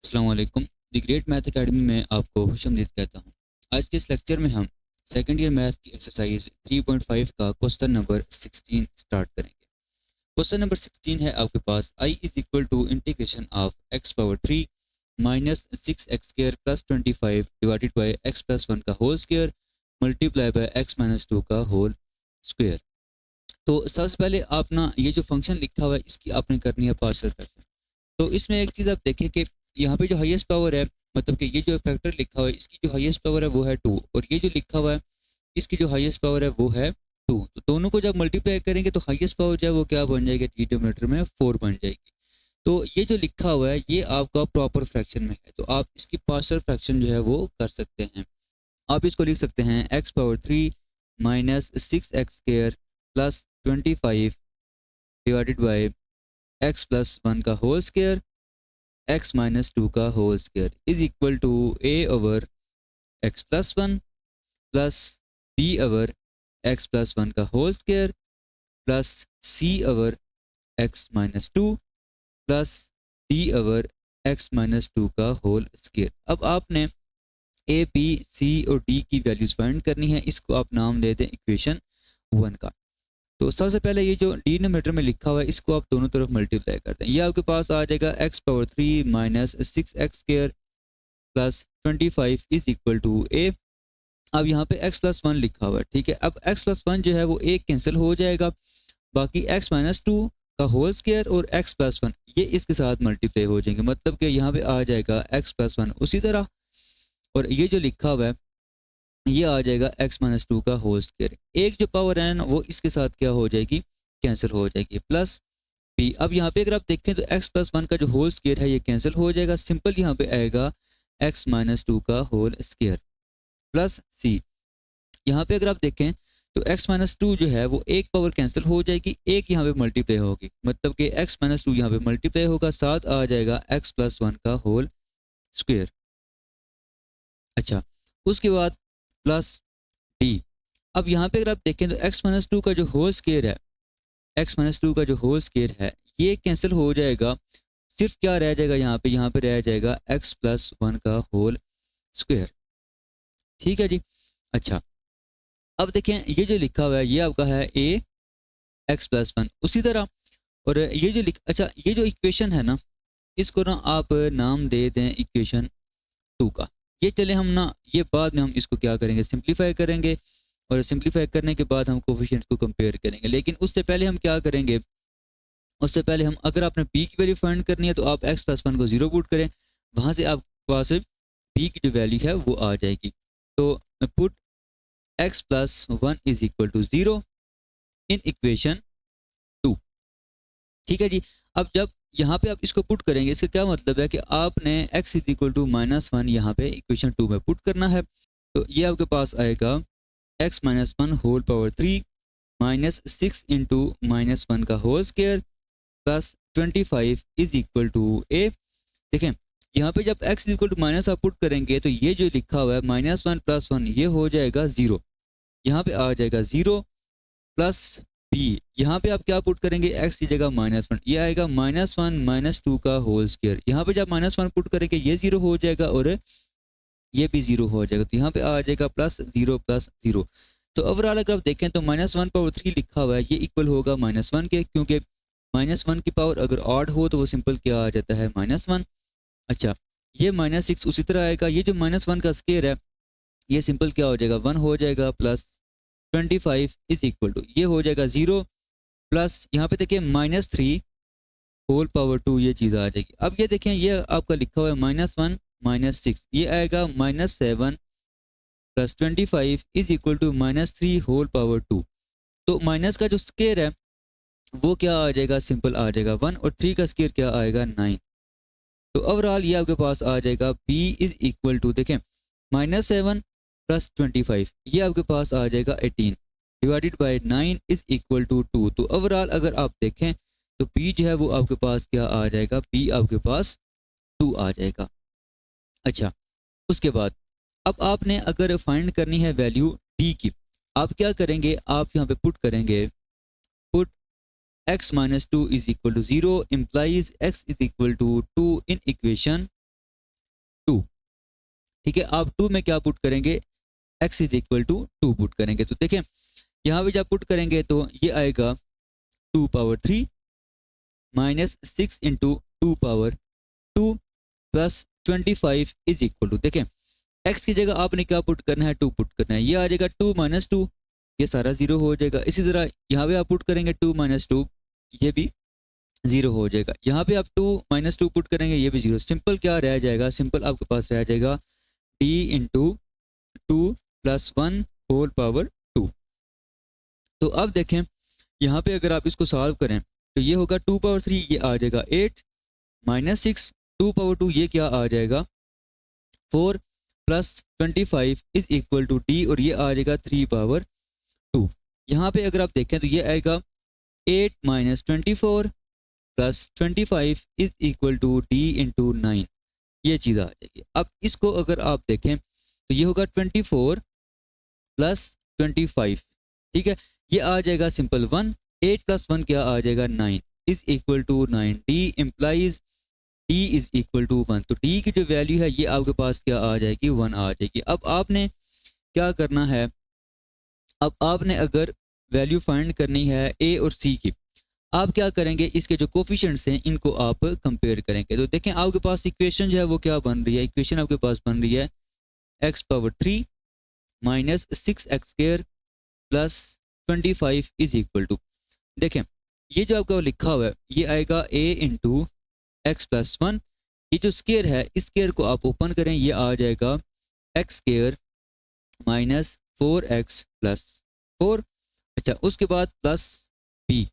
अस्सलाम वालेकुम। The great math academy में आपको खुशामदीद कहता हूँ। आज के इस लेक्चर में हम सेकंड ईयर मैथ की एक्सरसाइज 3.5 का क्वेश्चन नंबर 16 स्टार्ट करेंगे। क्वेश्चन नंबर 16 है आपके पास I is equal to integration of x power 3 minus 6x² plus 25 divided by x plus 1 का whole square multiply by x minus 2 का होल स्क्वायर। तो सबसे पहले आप ना ये जो फंक्शन लिखा हुआ है इसकी आपने करनी है पार्शियल फ्रैक्शन। तो इसमें एक चीज़ आप देखें कि यहाँ पे जो हाईएस्ट पावर है, मतलब कि ये जो फैक्टर लिखा हुआ है इसकी जो हाईएस्ट पावर है वो है 2, और ये जो लिखा हुआ है इसकी जो हाईएस्ट पावर है वो है 2। तो दोनों को जब मल्टीप्लाई करेंगे तो हाईएस्ट पावर जो है वो क्या बन जाएगी, डिनोमिनेटर में 4 बन जाएगी। तो ये जो लिखा हुआ है ये आपका प्रॉपर फ्रैक्शन में है, तो आप इसकी पार्शियल फ्रैक्शन जो है वो कर सकते हैं। आप इसको लिख सकते हैं x power 3 minus 6x² plus 25 divided by x plus 1 का होल स्क्वायर एक्स माइनस 2 का whole square is equal to A over x plus 1 plus B over x plus 1 का whole square plus C over x minus 2 plus D over x minus 2 का whole square. अब आपने A B C और D की values find करनी है, इसको आप नाम दे दें इक्वेशन 1 का। तो सबसे पहले ये जो डिनोमिनेटर में लिखा हुआ है इसको आप दोनों तरफ मल्टीप्लाई कर दें। ये आपके पास आ जाएगा x power 3 minus 6x² plus 25 is equal to A. अब यहाँ पे x प्लस 1 लिखा हुआ है, ठीक है। अब x प्लस 1 जो है वो एक कैंसिल हो जाएगा, बाकी x माइनस 2 का होल स्क्वायर और x प्लस 1 ये इसके साथ मल्टीप्लाई हो जाएंगे, मतलब कि यहाँ पे आ जाएगा x प्लस 1 उसी तरह, और ये जो लिखा हुआ है ये आ जाएगा x माइनस 2 का होल स्क्वायर। एक जो पावर है ना वो इसके साथ क्या हो जाएगी, कैंसिल हो जाएगी, प्लस b। अब यहाँ पे अगर आप देखें तो x प्लस 1 का जो होल स्क्वायर है ये कैंसिल हो जाएगा, सिंपल यहाँ पे आएगा x माइनस 2 का होल स्क्वायर प्लस c। यहाँ पे अगर आप देखें तो x माइनस 2 जो है वो एक पावर कैंसिल हो जाएगी, एक यहाँ पे मल्टीप्लाई होगी, मतलब कि x माइनस 2 यहाँ पे मल्टीप्लाई होगा, साथ आ जाएगा x प्लस 1 का होल स्क्वायर। अच्छा, उसके बाद प्लस डी। अब यहाँ पे अगर आप देखें तो x माइनस 2 का जो होल स्क्वायर है, x माइनस 2 का जो होल स्क्वायर है ये कैंसिल हो जाएगा, सिर्फ क्या रह जाएगा यहाँ पे रह जाएगा x प्लस 1 का होल स्क्वायर, ठीक है जी। अच्छा, अब देखें ये जो लिखा हुआ है ये आपका है a x प्लस 1 उसी तरह, और ये जो अच्छा ये जो इक्वेशन है ना इसको ना आप नाम दे दें इक्वेशन 2 का। ये चले हम ना ये बाद में हम इसको क्या करेंगे, सिंप्लीफाई करेंगे, और सिंप्लीफाई करने के बाद हम कोफिशिएंट्स को कंपेयर करेंगे। लेकिन उससे पहले हम क्या करेंगे, उससे पहले हम अगर आपने b की वैल्यू फाइंड करनी है तो आप x प्लस 1 को 0 पुट करें, वहाँ से आपके पास b की जो वैल्यू है वो आ जाएगी। तो put x plus 1 is equal to 0 in equation 2, ठीक है जी। अब जब यहाँ पे आप इसको पुट करेंगे इसका क्या मतलब है कि आपने x इज इक्वल टू -1 यहाँ पे इक्वेशन 2 में पुट करना है। तो ये आपके पास आएगा x minus 1 whole power 3 minus 6 into -1 का whole square plus 25 is equal to A. देखें यहाँ पे जब x is equal to minus आप पुट करेंगे तो ये जो लिखा हुआ है -1 प्लस 1 ये हो जाएगा 0, यहाँ पे आ जाएगा 0 प्लस b। यहाँ पे आप क्या पुट करेंगे, x की जगह -1, ये आएगा -1 -2 का होल स्क्वायर। यहाँ पे जब -1 पुट करेंगे ये 0 हो जाएगा और ये भी 0 हो जाएगा, तो यहाँ पे आ जाएगा +0 प्लस 0। तो ओवरऑल अगर आप देखें तो -1 पावर 3 लिखा हुआ है ये इक्वल होगा -1 के, क्योंकि -1 की पावर अगर ऑड हो तो वो सिंपल क्या आ जाता है -1। अच्छा, ये -6 उसी तरह आएगा, ये जो -1 का स्क्वायर है ये सिंपल क्या हो जाएगा 1 हो जाएगा, प्लस 25 इज इक्वल टू ये हो जाएगा 0 प्लस यहाँ पे देखिए -3 होल पावर 2 ये चीज़ आ जाएगी। अब ये देखें ये आपका लिखा हुआ है -1 -6 ये आएगा -7 plus 25 is equal to -3 whole power 2। तो माइनस का जो स्क्वायर है वो क्या आ जाएगा, सिंपल आ जाएगा 1, और 3 का स्क्वायर क्या आएगा 9। तो ओवरऑल ये आपके पास आ जाएगा b इज इक्वल टू देखें -7 प्लस 25 ये आपके पास आ जाएगा 18 divided by 9 is equal to 2। तो ओवरऑल अगर आप देखें तो b जो है वो आपके पास क्या आ जाएगा, b आपके पास 2 आ जाएगा। अच्छा, उसके बाद अब आपने अगर फाइंड करनी है वैल्यू d की, आप क्या करेंगे, आप यहाँ पे पुट करेंगे, put x minus 2 is equal to 0 implies x is equal to 2 in equation ठीक है, आप 2 में क्या पुट करेंगे, x is equal to 2 put करेंगे। तो देखें यहाँ पे जब पुट करेंगे तो ये आएगा 2 power 3 minus 6 into 2 power 2 plus 25 is equal to, देखें x की जगह आपने क्या पुट करना है, 2 पुट करना है। ये आ जाएगा 2 माइनस 2, ये सारा जीरो हो जाएगा। इसी तरह यहाँ पे आप पुट करेंगे 2 माइनस 2, ये भी जीरो हो जाएगा। यहाँ पे आप 2 माइनस 2 पुट करेंगे, ये भी जीरो। सिंपल क्या रह जाएगा, सिंपल आपके पास रह जाएगा d into 2 plus 1 whole power 2। तो अब देखें यहाँ पे अगर आप इसको सॉल्व करें तो ये होगा 2 पावर 3, ये आ जाएगा 8 माइनस 6 2 पावर 2, ये क्या आ जाएगा 4 plus 25 is equal to d, और ये आ जाएगा 3 पावर 2। यहाँ पे अगर आप देखें तो ये आएगा 8 minus 24 plus 25 is equal to d into 9, ये चीज़ आ जाएगी। अब इसको अगर आप देखें तो ये होगा 24 प्लस 25, ठीक है, ये आ जाएगा सिंपल 1, 8 प्लस 1 क्या आ जाएगा 9 इज इक्वल टू 9, डी implies d is equal to 1। तो d की जो वैल्यू है ये आपके पास क्या आ जाएगी, 1 आ जाएगी। अब आपने क्या करना है, अब आपने अगर वैल्यू फाइंड करनी है a और c की, आप क्या करेंगे, इसके जो कोफिशिएंट्स हैं इनको आप कंपेयर करेंगे। तो देखें आपके पास इक्वेशन जो है वो क्या बन रही है, इक्वेशन आपके पास बन रही है x power 3 minus 6x square plus 25 is equal to, देखें ये जो आपका लिखा हुआ है ये आएगा a इंटू एक्स प्लस 1, ये जो स्केयर है इस स्केयर को आप ओपन करें, ये आ जाएगा x square minus 4x plus 4। अच्छा, उसके बाद प्लस b,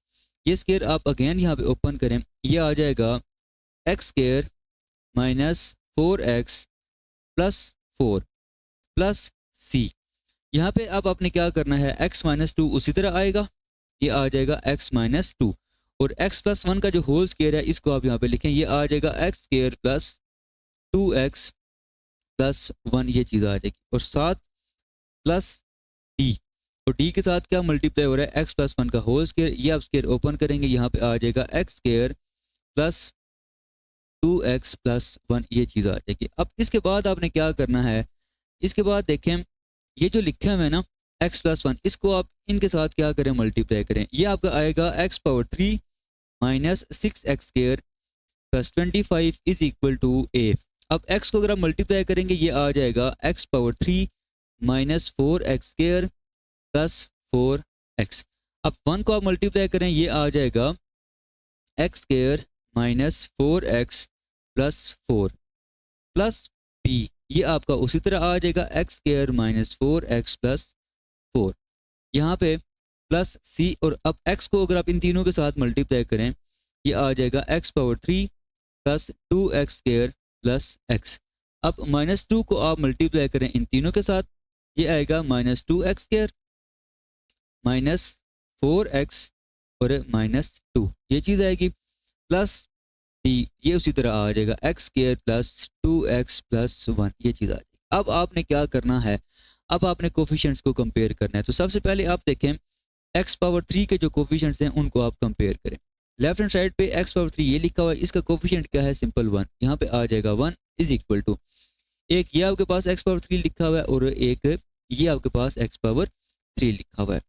ये स्केयर आप अगेन यहाँ पे ओपन करें, ये आ जाएगा x square minus 4x plus 4 plus c। यहाँ पे अब आपने क्या करना है, x माइनस 2 उसी तरह आएगा, ये आ जाएगा x माइनस 2, और x प्लस 1 का जो होल स्केयर है इसको आप यहाँ पे लिखें, ये आ जाएगा x square plus 2x plus 1, ये चीज़ आ जाएगी, और साथ प्लस d, और d के साथ क्या मल्टीप्लाई हो रहा है, x प्लस 1 का होल स्केयर, ये आप स्केयर ओपन करेंगे, यहाँ पे आ जाएगा x square plus 2x plus 1, ये चीज़ आ जाएगी। अब इसके बाद आपने क्या करना है, इसके बाद देखें ये जो लिखा है ना x प्लस 1, इसको आप इनके साथ क्या करें, मल्टीप्लाई करें, ये आपका आएगा x power 3 minus 6x square plus 25 is equal to a। अब x को अगर आप मल्टीप्लाई करेंगे ये आ जाएगा x power 3 minus 4x square plus 4x। अब 1 को आप मल्टीप्लाई करें, ये आ जाएगा x square minus 4x plus 4 plus b, ये आपका उसी तरह आ जाएगा x square minus 4x plus 4, यहाँ पे प्लस c, और अब x को अगर आप इन तीनों के साथ मल्टीप्लाई करें, ये आ जाएगा x power 3 plus 2x square plus x। अब माइनस 2 को आप मल्टीप्लाई करें इन तीनों के साथ, ये आएगा minus 2x square minus 4x और माइनस 2, ये चीज़ आएगी, प्लस d, ये उसी तरह आ जाएगा x square plus 2x plus 1, ये चीज़ आ जाएगी। अब आपने क्या करना है, अब आपने कोफिशिएंट्स को कंपेयर करना है। तो सबसे पहले आप देखें x पावर 3 के जो कोफिशिएंट्स हैं उनको आप कंपेयर करें। लेफ्ट हैंड साइड पे x पावर 3 ये लिखा हुआ है, इसका कोफिशिएंट क्या है, सिंपल 1, यहाँ पे आ जाएगा 1 इज इक्वल टू, एक ये आपके पास x पावर 3 लिखा हुआ है और एक ये आपके पास x पावर 3 लिखा हुआ है।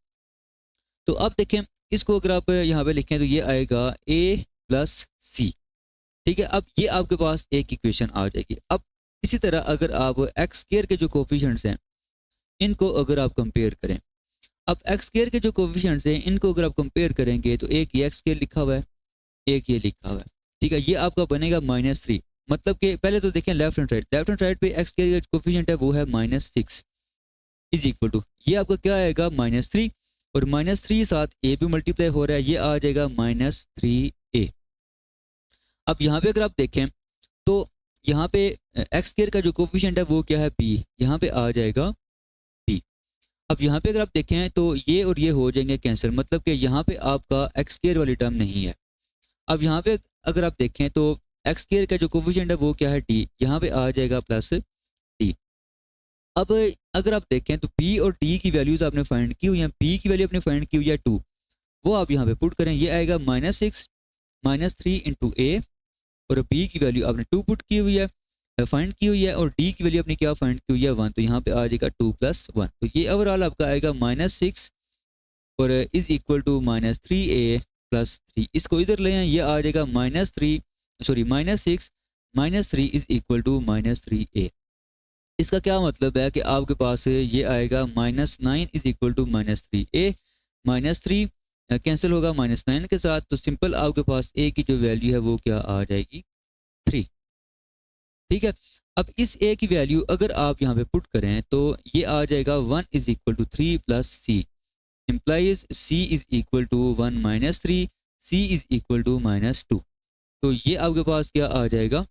तो अब देखें इसको अगर आप यहाँ पे लिखें तो ये आएगा a प्लस c, ठीक है। अब ये आपके पास एक इक्वेशन आ जाएगी। अब इसी तरह अगर आप एक्स स्क्वायर के जो कोफिशिएंट्स हैं इनको अगर आप कंपेयर करें, अब एक्स स्क्वायर के जो कोफिशिएंट्स हैं इनको अगर आप कंपेयर करेंगे तो एक ये एक्स स्क्वायर लिखा हुआ है, एक ये लिखा हुआ है, ठीक है, ये आपका बनेगा -3। मतलब कि पहले तो देखें लेफ्ट हैंड साइड पे एक्स स्क्वायर का कोफिशिएंट है वो है -6 इज इक्वल टू, ये आपका क्या आएगा -3, और -3 साथ ए भी मल्टीप्लाई हो रहा है, ये आ जाएगा -3a। अब यहाँ पे अगर आप देखें तो यहाँ पे एक्स स्क्वायर का जो कोफिशिएंट है वो क्या है, b, यहाँ पे आ जाएगा b। अब यहाँ पे अगर आप देखें तो ये और ये हो जाएंगे कैंसिल, मतलब कि यहाँ पे आपका एक्स स्क्वायर वाली टर्म नहीं है। अब यहाँ पे अगर आप देखें तो एक्स स्क्वायर का जो कोफिशिएंट है वो क्या है, d, यहाँ पे आ जाएगा +d। अब अगर आप देखें तो b और d की वैल्यूज आपने फाइंड की हुई है, b की वैल्यू आपने फाइंड की हुई है 2, वो आप यहाँ पे पुट करें, ये आएगा -6 -3 इंटू a, और b की वैल्यू आपने 2 पुट की हुई है, फाइंड की हुई है और डी की वैल्यू अपनी क्या फाइंड की हुई है 1, तो यहाँ पे आ जाएगा 2 + 1, तो ये ओवरऑल आपका आएगा -6 और इज इक्वल टू -3a + 3। इसको इधर ले आए, ये आ जाएगा -3 sorry -6 -3 is equal to -3a। इसका क्या मतलब है कि आपके पास ये आएगा -9 is equal to -3a, -3 cancel होगा -9 के साथ, तो सिंपल आपके पास a की जो वैल्यू है वो क्या आ जाएगी 3। ठीक है, अब इस a की वैल्यू अगर आप यहाँ पे पुट करें तो ये आ जाएगा 1 is equal to 3 + c implies c is equal to 1 - 3, c is equal to -2। तो ये आपके पास क्या आ जाएगा,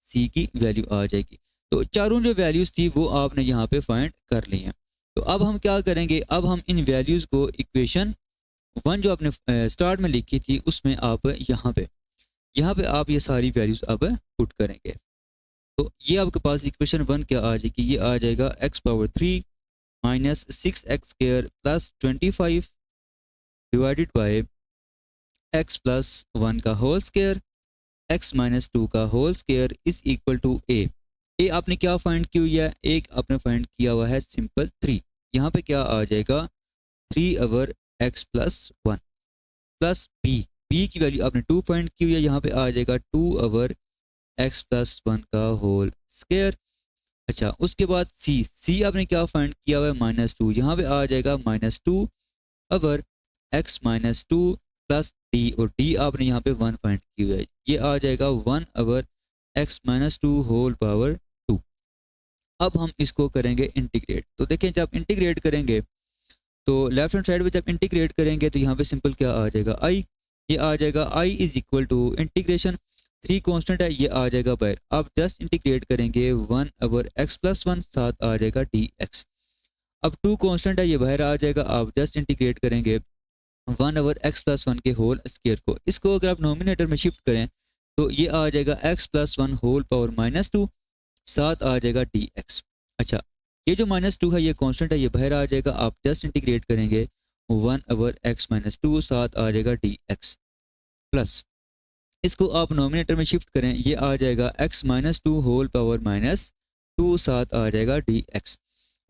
c की वैल्यू आ जाएगी। तो चारों जो वैल्यूज थी वो आपने यहाँ पे फाइंड कर ली हैं। तो अब हम क्या करेंगे, अब हम इन वैल्यूज को इक्वेशन 1 जो आपने स्टार्ट में लिखी थी उसमें आप यहाँ पे आप ये सारी वैल्यूज अब पुट करेंगे। तो ये आपके पास इक्वेशन 1 क्या आ जाएगी, ये आ जाएगा x⁻³ - 6x² + 25 divided by x + 1 का होल स्क्वायर x - 2 का whole square is equal to a आपने क्या फाइंड की हुई है, एक आपने फाइंड किया हुआ है सिंपल 3। यहाँ पे क्या आ जाएगा 3 ओवर x + 1 प्लस b की वैल्यू आपने 2 फाइंड की हुई है, यहाँ पे आ जाएगा 2 ओवर x + 1 का होल स्क्वायर। अच्छा, उसके बाद c आपने क्या फाइंड किया हुआ है -2, यहाँ पे आ जाएगा -2 ओवर x - 2 प्लस d, और d आपने यहाँ पे 1 फाइंड की हुई है, ये आ जाएगा 1 ओवर x - 2 होल पावर 2। अब हम इसको करेंगे इंटीग्रेट। तो देखें जब इंटीग्रेट करेंगे तो लेफ्ट हैंड साइड पे जब इंटीग्रेट करेंगे तो यहाँ पे सिंपल क्या आ जाएगा i, ये आ जाएगा i is equal to integration 3 constant है, ये आ जाएगा बाहर। आप जस्ट इंटीग्रेट करेंगे 1 ओवर x + 1 साथ आ जाएगा dx। अब 2 कांस्टेंट है, ये बाहर आ जाएगा, आप जस्ट इंटीग्रेट करेंगे 1 ओवर x + 1 के होल स्क्वायर को। इसको अगर आप नोमिनेटर में शिफ्ट करें तो ये आ जाएगा x + 1 होल पावर -2 साथ आ जाएगा dx। अच्छा, ये जो -2 है ये कांस्टेंट है, ये बाहर आ जाएगा, आप जस्ट इंटीग्रेट करेंगे 1 ओवर x - 2 साथ आ जाएगा dx प्लस इसको आप नोमिनेटर में शिफ्ट करें, ये आ जाएगा x - 2 होल पावर -2 साथ आ जाएगा dx।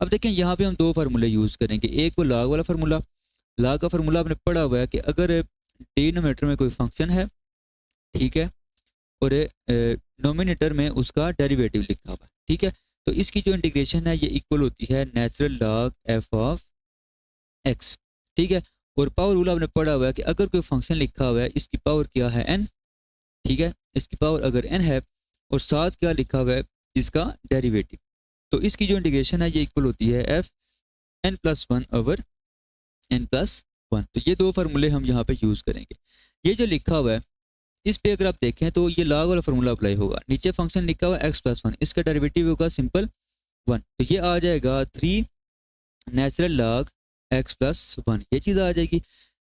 अब देखें यहाँ पे हम दो फार्मूले यूज़ करेंगे, एक वो log वाला फार्मूला, log का फार्मूला आपने पढ़ा हुआ है कि अगर डिनोमिनेटर में कोई फंक्शन है, ठीक है, और नोमिनेटर में उसका डेरिवेटिव लिखा हुआ है, ठीक है, तो इसकी जो इंटीग्रेशन है ये इक्वल होती है natural log f of x, ठीक है। और पावर रूल आपने पढ़ा हुआ है कि अगर कोई फंक्शन लिखा हुआ है इसकी पावर क्या है n, ठीक है, इसकी पावर अगर n है और साथ क्या लिखा हुआ है इसका डेरिवेटिव, तो इसकी जो इंटीग्रेशन है ये इक्वल होती है f n+1 ओवर n+1। तो ये दो फार्मूले हम यहाँ पे यूज़ करेंगे। ये जो लिखा हुआ है इस पे अगर आप देखें तो ये लॉग वाला फार्मूला अप्लाई होगा, नीचे फंक्शन लिखा हुआ है x + 1, इसका डेरिवेटिव होगा सिंपल 1, तो ये आ जाएगा 3 नेचुरल लॉग x + 1, ये चीज़ आ जाएगी।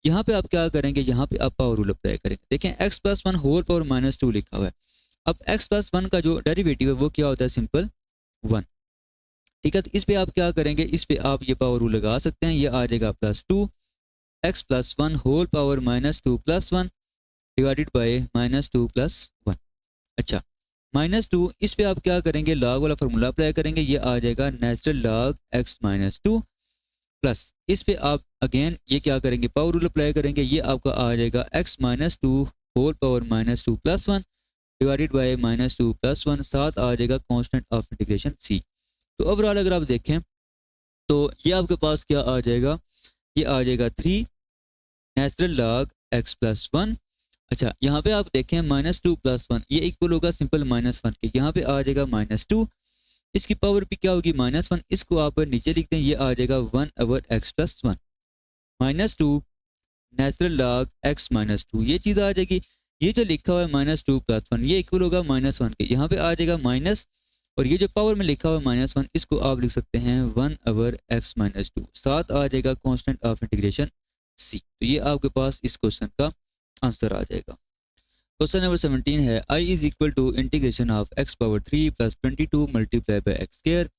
यहाँ पे आप क्या करेंगे, यहाँ पे आप पावर रूल अप्लाई करेंगे। देखें x + 1 होल पावर -2 लिखा हुआ है, अब x + 1 का जो डेरिवेटिव है वो क्या होता है सिंपल 1, ठीक है। तो इस पे आप क्या करेंगे, इस पे आप ये पावर रूल लगा सकते हैं, ये आ जाएगा +2 x + 1 whole power -2 + 1 divided by -2 + 1। अच्छा, -2 इस पे आप क्या करेंगे, लॉग वाला फार्मूला अप्लाई करेंगे, ये आ जाएगा नेचुरल लॉग x - 2 प्लस इस पे आप अगेन ये क्या करेंगे, पावर रूल अप्लाई करेंगे, ये आपका आ जाएगा x - 2 whole power -2 + 1 divided by -2 + 1 साथ आ जाएगा कांस्टेंट ऑफ इंटीग्रेशन c। तो ओवरऑल अगर आप देखें तो ये आपके पास क्या आ जाएगा, ये आ जाएगा 3 नेचुरल लॉग x + 1। अच्छा, यहाँ पे आप देखें -2 + 1 ये इक्वल होगा सिंपल -1 के, यहाँ पे आ जाएगा -2, इसकी पावर भी क्या होगी -1, इसको आप नीचे लिखते हैं, ये आ जाएगा 1 over x + 1 -2 natural log x - 2, ये चीज़ आ जाएगी। ये जो लिखा हुआ है -2 + 1 ये इक्वल होगा -1 के, यहाँ पे आ जाएगा माइनस, और ये जो पावर में लिखा हुआ है -1 इसको आप लिख सकते हैं 1 ओवर x - 2 साथ आ जाएगा कांस्टेंट ऑफ इंटीग्रेशन c। तो ये आपके पास इस क्वेश्चन का आंसर आ जाएगा। क्वेश्चन नंबर 17 है i is equal to integration of x⁻³ + 22 multiply by x square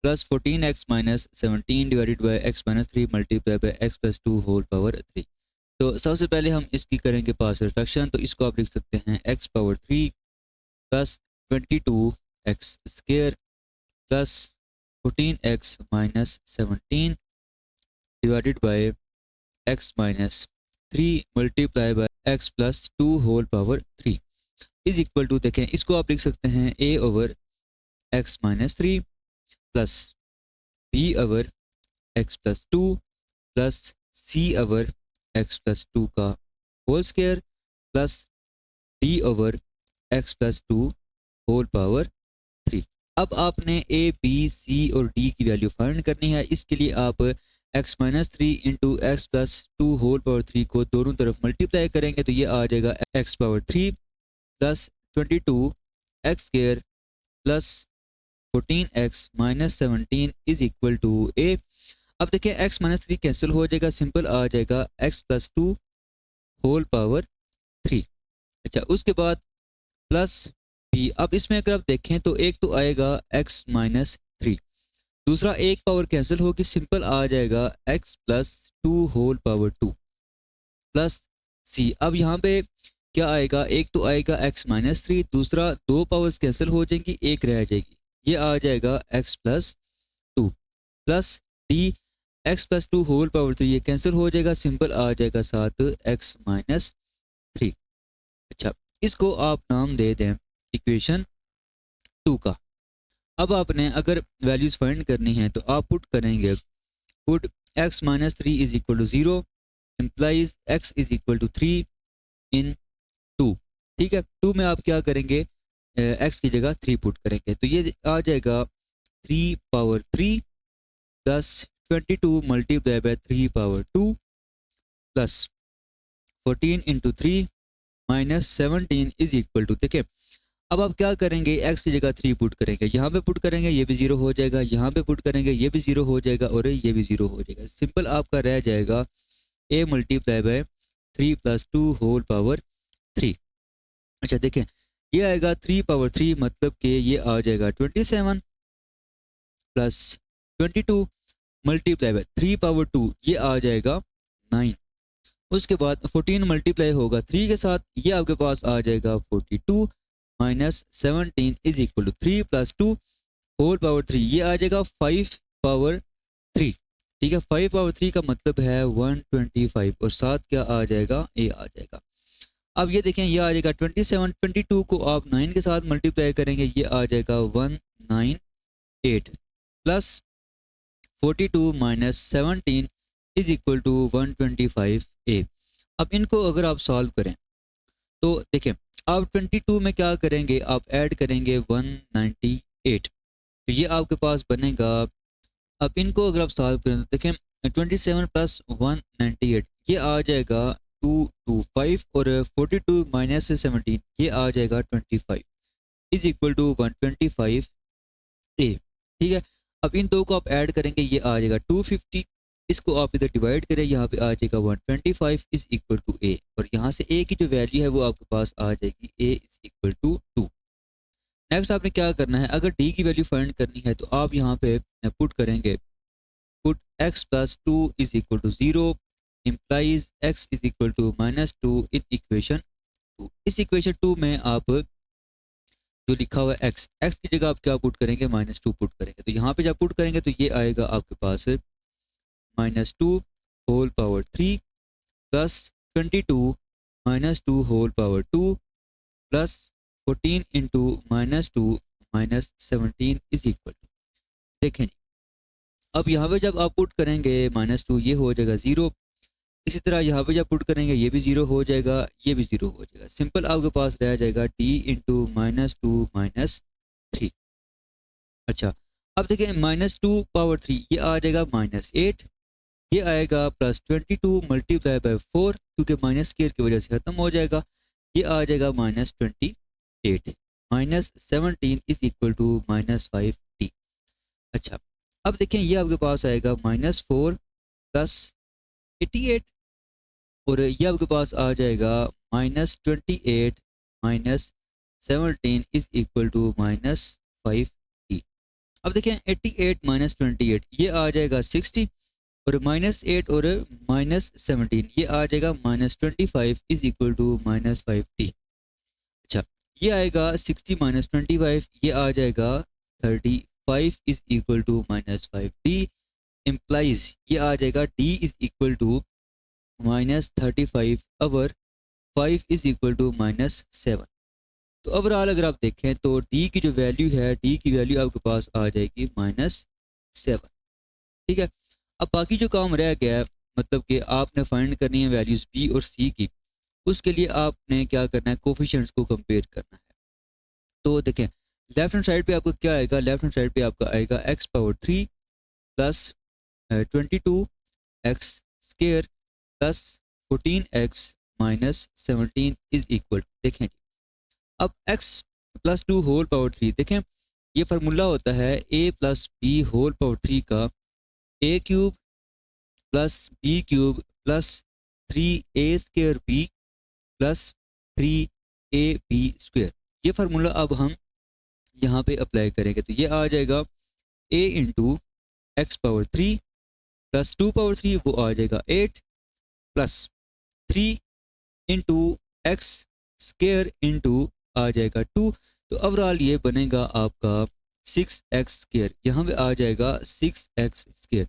plus 14x - 17 divided by x - 3 multiply by x + 2 whole power 3। तो सबसे पहले हम इसकी करेंगे पार्शियल फ्रैक्शन, तो इसको आप लिख सकते हैं x⁻³ + 22 x square plus 14x minus 17 divided by x minus 3 multiply by x plus 2 whole power 3 is equal to, देखें इसको आप लिख सकते हैं a over x minus 3 plus b over x plus 2 plus c over x plus 2 का whole square plus d over x plus 2 whole power 3। अब आपने a b c और d की वैल्यू फाइंड करनी है। इसके लिए आप x minus 3 into x plus 2 whole power 3 को दोनों तरफ मल्टीप्लाई करेंगे तो ये आ जाएगा x power 3 plus 22 x square plus 14x minus 17 is equal to a। अब देखिए x माइनस 3 कैंसिल हो जाएगा, सिंपल आ जाएगा x प्लस 2 होल पावर 3। अच्छा, उसके बाद प्लस b। अब इसमें अगर आप देखें तो एक तो आएगा x माइनस 3, दूसरा एक पावर कैंसिल होगी, सिंपल आ जाएगा x plus 2 whole power 2 plus c। अब यहाँ पे क्या आएगा, एक तो आएगा x माइनस 3, दूसरा दो पावर्स कैंसिल हो जाएंगी, एक रह जाएगी, ये आ जाएगा x plus 2 plus d x plus 2 whole power 3 ये कैंसिल हो जाएगा, सिंपल आ जाएगा साथ x माइनस 3। अच्छा, इसको आप नाम दे दें इक्वेशन 2 का। अब आपने अगर वैल्यूज फाइंड करनी है तो आप पुट करेंगे, put x minus 3 is equal to 0 implies x is equal to 3 in 2। ठीक है, 2 में आप क्या करेंगे, x की जगह 3 पुट करेंगे तो ये आ जाएगा 3 power 3 plus 22 multiply by 3 power 2 plus 14 into 3 minus 17 is equal to, देखिए अब आप क्या करेंगे, x की जगह 3 पुट करेंगे, यहाँ पे पुट करेंगे ये भी 0 हो जाएगा, यहाँ पे पुट करेंगे ये भी 0 हो जाएगा और ये भी 0 हो जाएगा, सिंपल आपका रह जाएगा a multiply by 3 plus 2 whole power 3। अच्छा देखें, ये आएगा 3 पावर 3 मतलब कि ये आ जाएगा 27 प्लस 22 मल्टीप्लाई बाय 3 पावर 2 ये आ जाएगा 9। उसके बाद 14 मल्टीप्लाई होगा 3 के साथ, ये आपके पास आ जाएगा 42 minus 17 is equal to 3 plus 2 whole power 3 ये आ जाएगा 5 पावर 3। ठीक है, 5 पावर 3 का मतलब है 125 और साथ क्या आ जाएगा, a आ जाएगा। अब ये देखें, ये आ जाएगा 27, 22 को आप 9 के साथ मल्टीप्लाई करेंगे, ये आ जाएगा 198 plus 42 minus 17 is equal to 125a। अब इनको अगर आप सॉल्व करें तो देखें, आप 22 में क्या करेंगे, आप ऐड करेंगे 198 तो ये आपके पास बनेगा। अब इनको अगर आप सॉल्व करें तो देखें 27 प्लस 198 ये आ जाएगा 225 और 42 माइनस 17 ये आ जाएगा 25 इज इक्वल टू 125a। ठीक है, अब इन दो को आप ऐड करेंगे, ये आ जाएगा 250, इसको आप इधर डिवाइड करें, यहाँ पे आ जाएगा 125 इज इक्वल टू a और यहाँ से a की जो वैल्यू है वो आपके पास आ जाएगी a is equal to 2। Next आपने क्या करना है, अगर d की वैल्यू फाइंड करनी है तो आप यहाँ पे पुट करेंगे, put x plus 2 is equal to 0 implies x is equal to minus 2 in equation 2। इस इक्वेशन 2 में आप जो लिखा हुआ है x की जगह आप क्या पुट करेंगे, माइनस 2 पुट करेंगे, तो यहाँ पे जब पुट करेंगे तो ये आएगा आपके पास minus 2 whole power 3 plus 22 minus 2 whole power 2 plus 14 into minus 2 minus 17 is equal to, देखें जी अब यहाँ पे जब आप पुट करेंगे माइनस 2 ये हो जाएगा 0, इसी तरह यहाँ पे जब पुट करेंगे ये भी 0 हो जाएगा, ये भी 0 हो जाएगा, सिंपल आपके पास रह जाएगा d इंटू माइनस 2 माइनस 3। अच्छा, अब देखिए माइनस 2 पावर 3 ये आ जाएगा माइनस 8, ये आएगा प्लस 22 मल्टीप्लाई बाय 4 क्योंकि माइनस स्क्वायर की वजह से खत्म हो जाएगा, ये आ जाएगा minus 28 minus 17 is equal to minus 5d। अच्छा, अब देखें ये आपके पास आएगा माइनस 4 प्लस 88 और ये आपके पास आ जाएगा minus 28 minus 17 is equal to minus 5d। अब देखें 88 माइनस 28 ये आ जाएगा 60 और माइनस 8 और माइनस 17 ये आ जाएगा minus 25 is equal to minus 5d। अच्छा, ये आएगा 60 माइनस 25, ये आ जाएगा 35 is equal to minus 5। D implies ये आ जाएगा d is equal to minus 35 over 5 is equal to minus 7। तो ओवरऑल अगर आप देखें तो डी की जो वैल्यू है, डी की वैल्यू आपके पास आ जाएगी -7। ठीक है। अब बाकी जो काम रह गया है, मतलब कि आपने फाइंड करनी है वैल्यूज़ बी और सी की, उसके लिए आपने क्या करना है, कोफिशिएंट्स को कंपेयर करना है। तो देखें लेफ्ट हैंड साइड पे आपको क्या आएगा, लेफ्ट हैंड साइड पे आपका आएगा x power 3 plus 22 x square plus 14 x minus 17 is equal, देखें जी, अब x प्लस 2 होल पावर 3, देखें ये फार्मूला होता है a plus b whole power 3 का a cube plus b cube plus 3a square b plus 3ab square. ये formula अब हम यहाँ पे अप्लाई करेंगे तो ये आ जाएगा a into x power 3 plus 2 power 3 वो आ जाएगा 8 plus 3 into x square into आ जाएगा 2। तो ओवरऑल ये बनेगा आपका 6x स्क्र, यहाँ पे आ जाएगा 6x स्क्र।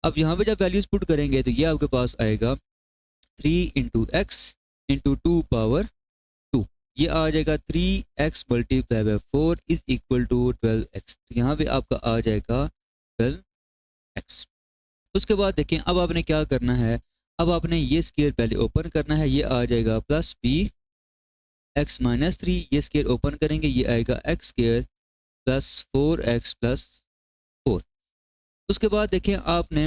अब यहाँ पे जब वैल्यूज पुट करेंगे तो ये आपके पास आएगा 3 इंटू एक्स इंटू 2 पावर 2, ये आ जाएगा 3x multiply by 4 is equal to 12x। तो यहाँ पे आपका आ जाएगा 12x। उसके बाद देखें अब आपने क्या करना है, अब आपने ये स्क्वायर पहले ओपन करना है, ये आ जाएगा प्लस बी एक्स माइनस 3, ये स्क्वायर ओपन करेंगे, ये आएगा x square plus 4x plus 4। उसके बाद देखें आपने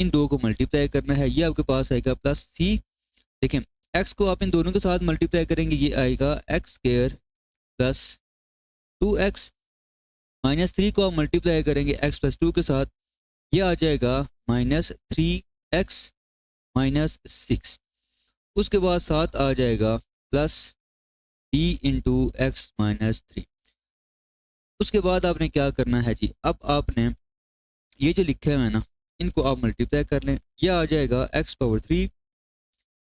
इन दो को मल्टीप्लाई करना है, ये आपके पास आएगा प्लस सी। देखें x को आप इन दोनों के साथ मल्टीप्लाई करेंगे, ये आएगा x square plus 2x minus 3 को आप मल्टीप्लाई करेंगे x प्लस 2 के साथ, ये आ जाएगा -3x माइनस 6। उसके बाद साथ आ जाएगा plus D into x minus 3। उसके बाद आपने क्या करना है जी, अब आपने ये जो लिखे हुए हैं ना इनको आप मल्टीप्लाई कर लें, ये आ जाएगा x power 3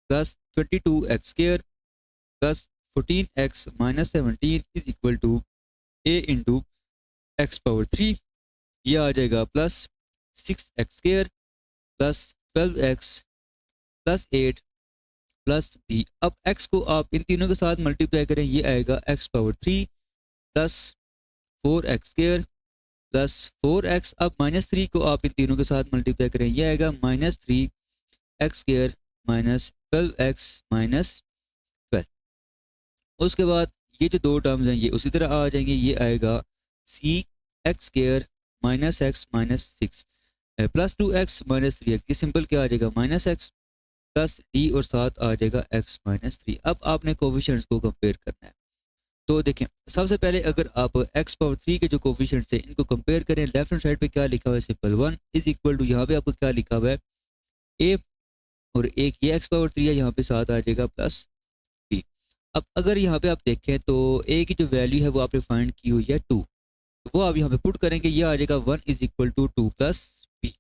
plus 22x square plus 14x minus 17 is equal to a into x power 3, ये आ जाएगा plus 6x square plus 12x plus 8 plus b. अब x को आप इन तीनों के साथ मल्टीप्लाई करें, ये आएगा x power 3 plus 4x square plus 4x। अब -3 को आप इन तीनों के साथ मल्टीप्लाई करें, ये आएगा -3x square minus 12x minus 12। उसके बाद ये जो दो टर्म्स हैं ये उसी तरह आ जाएंगे, ये आएगा C x square minus x minus 6 plus 2x minus 3x, ये सिंपल क्या आ जाएगा -x प्लस डी और साथ आ जाएगा x माइनस 3। अब आपने कोफिशिएंट्स को कंपेयर करना है। तो देखें सबसे पहले अगर आप x पावर 3 के जो कोफिशिएंट्स हैं इनको कंपेयर करें, लेफ्ट हैंड साइड पे क्या लिखा हुआ है, सिंपल 1 इज इक्वल टू, यहाँ पे आपको क्या लिखा हुआ है a, और एक ये x पावर 3 है, यहाँ पे साथ आ जाएगा प्लस b। अब अगर यहाँ पे आप देखें तो a की जो वैल्यू है वो आपने फाइंड की हुई है 2, वो आप यहाँ पे पुट करेंगे, ये आ जाएगा 1 is equal to 2 plus b।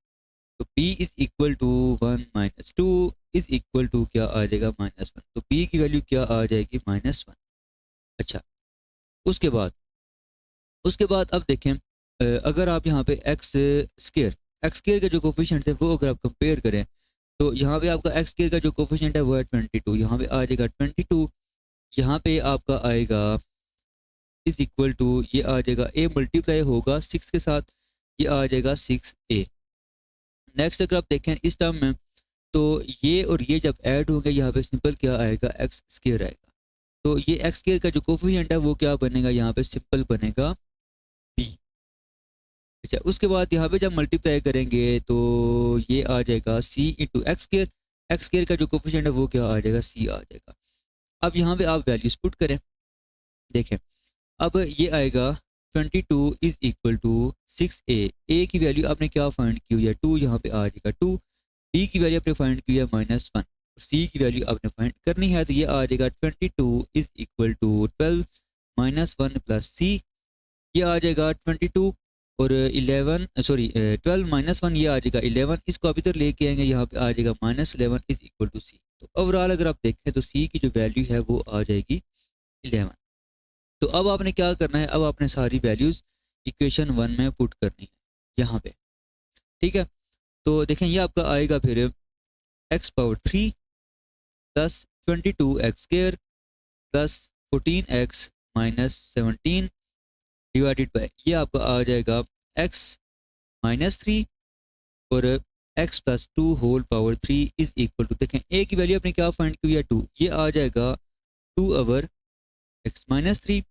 तो b is equal to 1 minus 2 is equal to क्या आ जाएगा -1। तो b की वैल्यू क्या आ जाएगी -1। अच्छा उसके बाद अब देखें अगर आप यहाँ पे एक्स स्क्र के जो कोफिशिएंट है वो अगर आप कंपेयर करें तो यहाँ पे आपका एक्स स्क्र का जो कोफिशिएंट है वो है 22, यहाँ पे आ जाएगा 22, यहाँ पे आपका आएगा इज इक्वल टू, ये आ जाएगा a मल्टीप्लाई होगा 6 के साथ, ये आ जाएगा 6a। नेक्स्ट अगर आप देखें इस टर्म में तो ये और ये जब ऐड होंगे यहाँ पे सिंपल क्या आएगा एक्स स्क्र आएगा। तो ये एक्स स्क्र का जो कोफिशिएंट है वो क्या बनेगा, यहाँ पे सिंपल बनेगा b। अच्छा उसके बाद यहाँ पे जब मल्टीप्लाई करेंगे तो ये आ जाएगा c इंटू एक्स स्क्र का जो कोफिशिएंट है वो क्या आ जाएगा, c आ जाएगा। अब यहाँ पे आप वैल्यूज पुट करें, देखें अब ये आएगा 22 is equal to 6a, a की वैल्यू आपने क्या फाइंड की हुई है 2, यहाँ पे आ जाएगा 2, b की वैल्यू आपने फाइंड की है -1, c की वैल्यू आपने फाइंड करनी है, तो ये आ जाएगा 22 is equal to 12 -1 plus c, ये आ जाएगा 22 और 12 -1 ये आ जाएगा 11, इसको आप इधर लेके आएंगे, यहाँ पे आ जाएगा -11 इज इक्वल टू c। तो ओवरऑल अगर आप देखें तो c की जो वैल्यू है वो आ जाएगी 11। तो अब आपने क्या करना है, अब आपने सारी वैल्यूज़ इक्वेशन 1 में पुट करनी है यहाँ पे, ठीक है। तो देखें ये आपका आएगा फिर x power 3 plus 22x² plus 14x minus 17 divided by ये आपका आ जाएगा x माइनस 3 और x plus 2 whole power 3 is equal to, देखें a की वैल्यू आपने क्या फाइंड की है 2, ये आ जाएगा 2 ओवर x माइनस 3।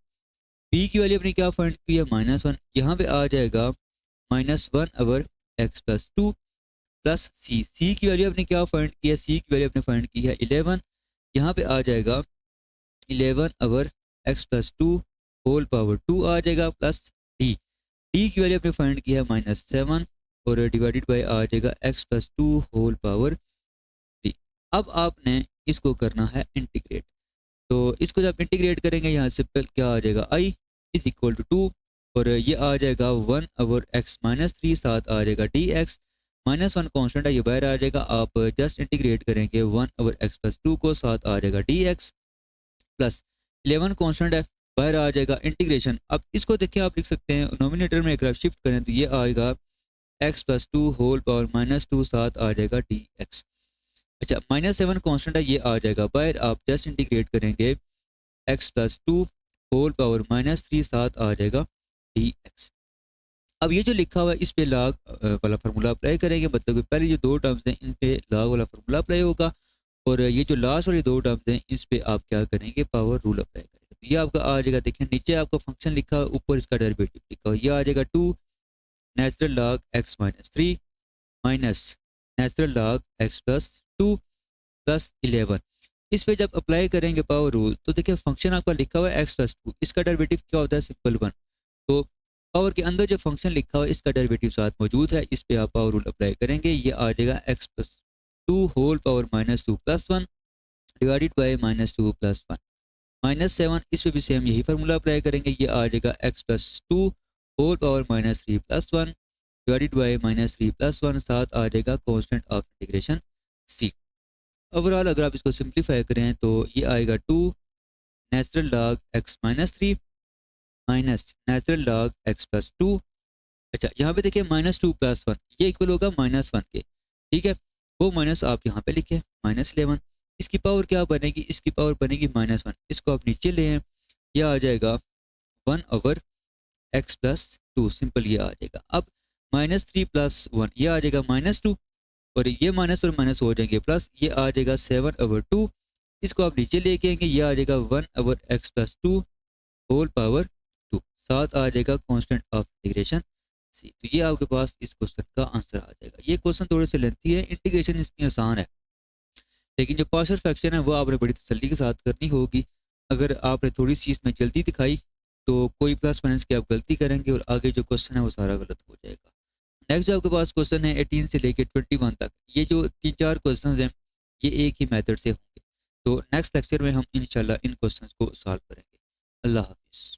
b की वैल्यू आपने क्या फाइंड की है -1, यहाँ पे आ जाएगा -1 over x plus 2 plus c की वैल्यू आपने क्या फाइंड की है, c की वैल्यू आपने फाइंड की है 11, यहाँ पे आ जाएगा 11 over x plus 2 whole power 2 आ जाएगा प्लस डी की वैल्यू आपने फाइंड की है -7 और डिवाइडेड बाय आ जाएगा x प्लस 2 होल पावर 3। अब आपने इसको करना है इंटीग्रेट, तो इसको जब इंटीग्रेट करेंगे यहाँ से पहले क्या आ जाएगा i इज इक्वल टू 2 और ये आ जाएगा 1 ओवर x माइनस 3 साथ आ जाएगा dx, -1 कॉन्स्टेंट है ये बाहर आ जाएगा, आप जस्ट इंटीग्रेट करेंगे 1 ओवर x प्लस 2 को, साथ आ जाएगा dx प्लस 11 कॉन्स्टेंट है बाहर आ जाएगा इंटीग्रेशन। अब इसको देखिए आप लिख सकते हैं नोमिनेटर में अगर आप शिफ्ट करें तो ये आएगा x प्लस 2 होल पावर -2 साथ आ जाएगा dx। अच्छा -7 कॉन्स्टेंट है ये आ जाएगा बाहर, आप जस्ट इंटीग्रेट करेंगे x प्लस 2 होल पावर -3 साथ आ जाएगा dx। अब ये जो लिखा हुआ है इस पे लाग वाला फार्मूला अप्लाई करेंगे, मतलब कि पहले जो दो टर्म्स हैं इन पे लाग वाला फार्मूला अप्लाई होगा और ये जो लास्ट वाली दो टर्म्स हैं इस पे आप क्या करेंगे पावर रूल अप्लाई करेंगे। तो ये आपका आ जाएगा, देखिए नीचे आपका फंक्शन लिखा है, ऊपर इसका डेरिवेटिव लिखा हुआ, ये आ जाएगा 2 natural log x minus 3 minus natural log x plus 2 plus 11। इस पे जब अप्लाई करेंगे पावर रूल तो देखिए फंक्शन आपका लिखा हुआ है x प्लस 2, इसका डेरिवेटिव क्या होता है सिंपल 1, तो पावर के अंदर जो फंक्शन लिखा हुआ है इसका डेरिवेटिव साथ मौजूद है, इस पे आप पावर रूल अप्लाई करेंगे, ये आ जाएगा x plus 2 whole power -2 plus 1 divided by -2 plus 1 -7, इस पे भी सेम यही फार्मूला अप्लाई करेंगे, ये आ जाएगा x plus 2 whole power -3 plus 1 divided by -3 plus 1 साथ आ जाएगा constant of integration c। Overall अगर आप इसको सिंप्लीफाई करें तो ये आएगा 2 natural log x minus 3 minus natural log x plus 2। अच्छा यहाँ पे देखिए -2 प्लस 1 ये इक्वल होगा -1 के, ठीक है, वो माइनस आप यहाँ पे लिखे -11, इसकी पावर क्या बनेगी, इसकी पावर बनेगी -1, इसको आप नीचे ले आएं, यह आ जाएगा 1 ओवर x प्लस 2, सिंपल ये आ जाएगा। अब -3 प्लस 1 ये आ जाएगा -2 और ये माइनस और माइनस हो जाएंगे प्लस, ये आ जाएगा 7 ओवर 2, इसको आप नीचे लेके आएंगे, ये आ जाएगा 1 over x plus 2 whole power 2 साथ आ जाएगा कॉन्स्टेंट ऑफ इंटीग्रेशन c। तो ये आपके पास इस क्वेश्चन का आंसर आ जाएगा। ये क्वेश्चन थोड़े से लेंथी है, इंटीग्रेशन इसकी आसान है, लेकिन जो पार्शियल फ्रैक्शन है वो आपने बड़ी तसल्ली के साथ करनी होगी। अगर आपने थोड़ी सी इसमें जल्दी दिखाई तो कोई प्लस माइनस की आप गलती करेंगे और आगे जो क्वेश्चन है वो सारा गलत हो जाएगा। नेक्स्ट जो आपके पास क्वेश्चन है 18 से लेकर 21 तक, ये जो 3-4 क्वेश्चन हैं ये एक ही मेथड से होंगे। तो नेक्स्ट लेक्चर में हम इंशाल्लाह इन क्वेश्चन को सॉल्व करेंगे। अल्लाह हाफिज़।